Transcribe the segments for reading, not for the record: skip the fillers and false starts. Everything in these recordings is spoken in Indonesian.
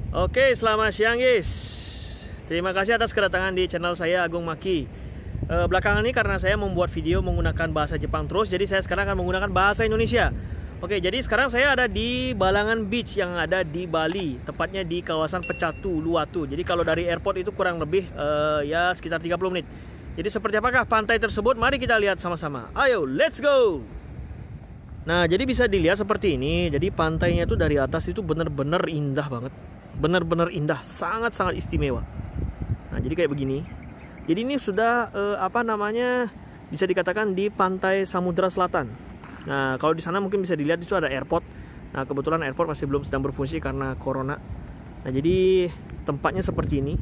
Oke, selamat siang guys. Terima kasih atas kedatangan di channel saya Agung Maki. Belakangan ini karena saya membuat video menggunakan bahasa Jepang terus, jadi saya sekarang akan menggunakan bahasa Indonesia. Oke, jadi sekarang saya ada di Balangan Beach yang ada di Bali, tepatnya di kawasan Pecatu, Luwatu. Jadi kalau dari airport itu kurang lebih ya sekitar 30 menit. Jadi seperti apakah pantai tersebut? Mari kita lihat sama-sama. Ayo, let's go! Nah, jadi bisa dilihat seperti ini. Jadi pantainya itu dari atas itu benar-benar indah banget. Benar-benar indah, sangat-sangat istimewa. Nah, jadi kayak begini. Jadi ini sudah bisa dikatakan di pantai Samudra Selatan. Nah, kalau di sana mungkin bisa dilihat itu ada airport. Nah, kebetulan airport masih belum sedang berfungsi karena corona. Nah, jadi tempatnya seperti ini.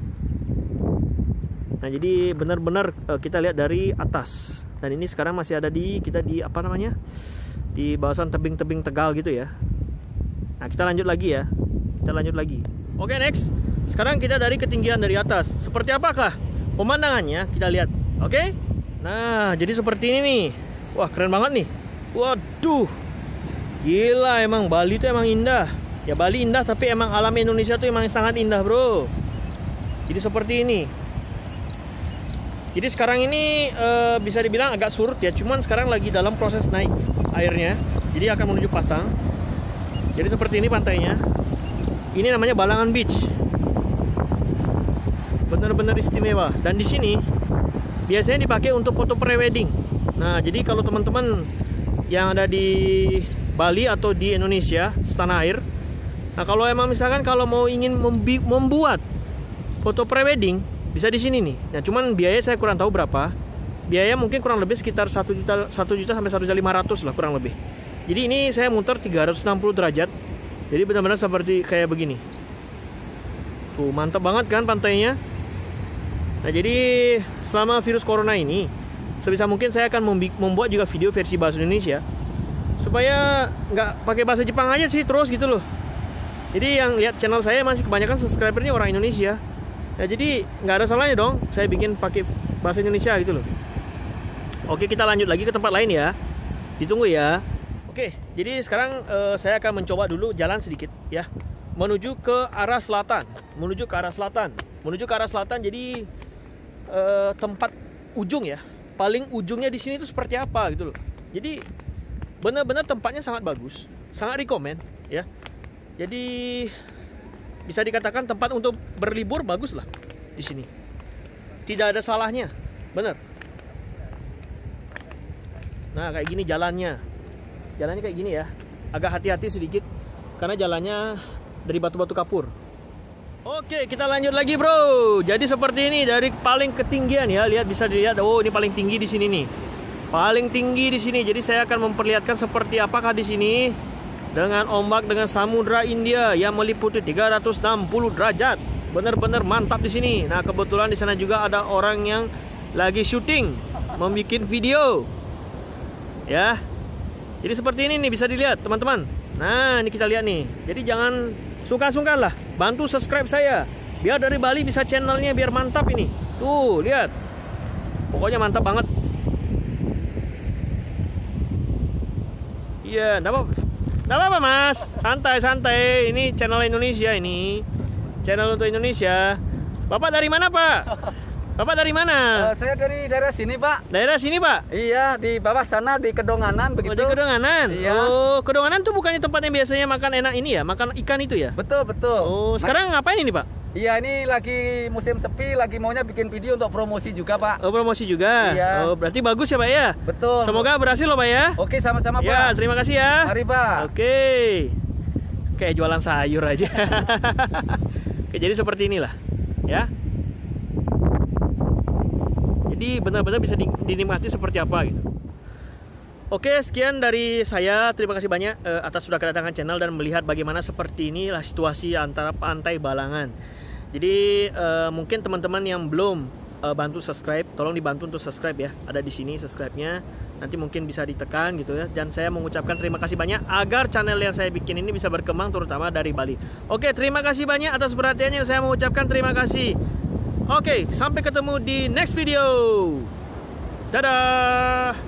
Nah, jadi benar-benar kita lihat dari atas. Dan ini sekarang masih ada kita di di bawasan tebing-tebing Tegal gitu ya. Nah, kita lanjut lagi ya. Oke, next. Sekarang kita dari ketinggian dari atas. Seperti apakah pemandangannya? Kita lihat. Oke. Nah, jadi seperti ini nih. Wah, keren banget nih. Waduh. Gila, emang Bali itu emang indah. Ya, Bali indah, tapi emang alam Indonesia tuh emang sangat indah, bro. Jadi seperti ini. Jadi sekarang ini bisa dibilang agak surut ya. Cuman sekarang lagi dalam proses naik airnya. Jadi akan menuju pasang. Jadi seperti ini pantainya. Ini namanya Balangan Beach. Benar-benar istimewa. Dan di sini biasanya dipakai untuk foto pre-wedding. Nah, jadi kalau teman-teman yang ada di Bali atau di Indonesia, setanah air. Nah, kalau emang misalkan kalau mau ingin membuat foto pre-wedding, bisa di sini nih. Nah, cuman biaya saya kurang tahu berapa. Biaya mungkin kurang lebih sekitar 1 juta sampai 1.500.000 lah kurang lebih. Jadi ini saya muter 360 derajat. Jadi benar-benar seperti kayak begini. Tuh, mantap banget kan pantainya. Nah, jadi selama virus corona ini, sebisa mungkin saya akan membuat juga video versi bahasa Indonesia. Supaya nggak pakai bahasa Jepang aja sih terus gitu loh. Jadi yang lihat channel saya masih kebanyakan subscribernya orang Indonesia. Nah, jadi nggak ada salahnya dong saya bikin pakai bahasa Indonesia gitu loh. Oke, kita lanjut lagi ke tempat lain ya. Ditunggu ya. Oke, jadi sekarang saya akan mencoba dulu jalan sedikit ya. Menuju ke arah selatan. Jadi tempat ujung ya. Paling ujungnya di sini itu seperti apa gitu loh. Jadi benar-benar tempatnya sangat bagus, sangat rekomen ya. Jadi bisa dikatakan tempat untuk berlibur bagus lah di sini. Tidak ada salahnya, bener. Nah, kayak gini jalannya kayak gini ya. Agak hati-hati sedikit karena jalannya dari batu-batu kapur. Oke, kita lanjut lagi bro. Jadi seperti ini dari paling ketinggian ya. Lihat, bisa dilihat. Oh, ini paling tinggi di sini nih. Paling tinggi di sini. Jadi saya akan memperlihatkan seperti apakah di sini dengan ombak, dengan Samudra India yang meliputi 360 derajat. Benar-benar mantap di sini. Nah, kebetulan di sana juga ada orang yang lagi syuting, membuat video. Ya. Jadi seperti ini nih, bisa dilihat teman-teman. Nah, ini kita lihat nih. Jadi jangan sungkan-sungkan lah, bantu subscribe saya. Biar dari Bali bisa channelnya biar mantap ini. Tuh, lihat. Pokoknya mantap banget. Iya, enggak apa-apa mas. Santai-santai. Ini channel Indonesia ini. Channel untuk Indonesia. Bapak dari mana, Pak? Bapak dari mana? Saya dari daerah sini, Pak. Daerah sini, Pak? Iya, di bawah sana di Kedonganan begitu. Oh, di Kedonganan? Iya. Oh, Kedonganan tuh bukannya tempat yang biasanya makan enak ini ya? Makan ikan itu ya? Betul. Oh, sekarang ngapain ini, Pak? Iya, ini lagi musim sepi, lagi maunya bikin video untuk promosi juga, Pak. Oh, promosi juga? Iya. Oh, berarti bagus ya, Pak ya? Betul. Semoga berhasil loh, Pak ya? Oke, sama-sama, Pak. Ya, terima kasih ya. Mari, Pak. Oke. Kayak jualan sayur aja. Oke, jadi seperti inilah. Ya. Jadi benar-benar bisa dinikmati seperti apa gitu. Oke, sekian dari saya. Terima kasih banyak atas sudah kedatangan channel dan melihat bagaimana seperti inilah situasi antara pantai Balangan. Jadi mungkin teman-teman yang belum bantu subscribe, tolong dibantu untuk subscribe ya. Ada di sini subscribe-nya. Nanti mungkin bisa ditekan gitu ya. Dan saya mengucapkan terima kasih banyak agar channel yang saya bikin ini bisa berkembang terutama dari Bali. Oke, terima kasih banyak atas perhatiannya. Saya mengucapkan terima kasih. Oke, sampai ketemu di next video. Dadah.